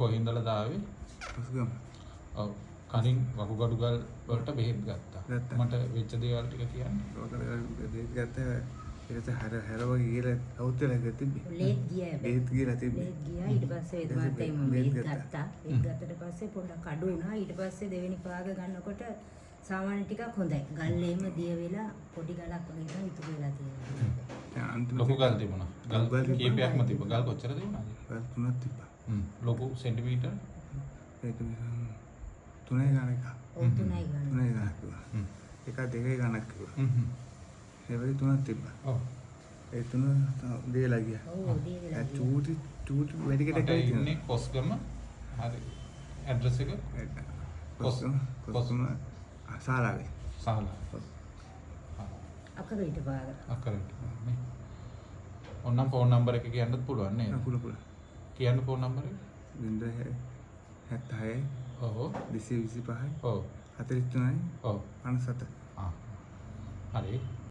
කොහින්දලා දාවේ? ඔස්ගම. ඔව්. කලින් වකුගඩුගල් වලට බෙහෙත් ගත්තා. ගත්තා. මට වෙච්ච දේවල් ටික කියන්න. බෙහෙත් ගත්තා. ඊට හැර වගේ ගිහලා අවුත් වෙලා තිබ්බේ. ලේත් ගියා හැබැයි. බෙහෙත් ගිහලා තිබ්බේ. ලේත් ගියා ඊට පස්සේ ඒ මාතේ මම බෙහෙත් ගත්තා. ඒක ගත්තට පස්සේ පොඩ්ඩක් අඩු වුණා. ඊට පස්සේ දෙවෙනි පාග ගන්නකොට සාමාන්‍ය ටිකක් හොඳයි. ගල් එහෙම දිය වෙලා පොඩි ගලක් වගේ තමයි ඉතුරු වෙලා තියෙන්නේ. දැන් අන්තිම ලොකු ගල් තිබුණා. ගල් කීපයක්ම තිබ්බා. ගල් කොච්චර තිබුණාද? ගල් 3ක් තිබ්බා. ලොකු සෙන්ටිමීටර් ඒක 3 ගණනක. ඔව් 3යි ගන්න. 3 ගණනක් කිව්වා. එක 2 ගණනක් කිව්වා. ඒ වගේ 3ක් තිබ්බා. ඔව්. ඒ 3 දෙලා ගියා. ඔව් දියලා. චූටි වැඩිකට මට ඉන්නේ කොස්ගම. හරි. ඇඩ්‍රස් එක කොස්ගම සාලාවේ. සාලා. අකර ඊට පාග. අකරට. නේ. ඔන්නම් ෆෝන් නම්බර එක කියන්නත් පුළුවන් නේද? පුළුවන්. කියන්න ෆෝන් නම්බර එක? 76 ඔව්. 225 ඔව්. 43 ඔව්. 57. හරි.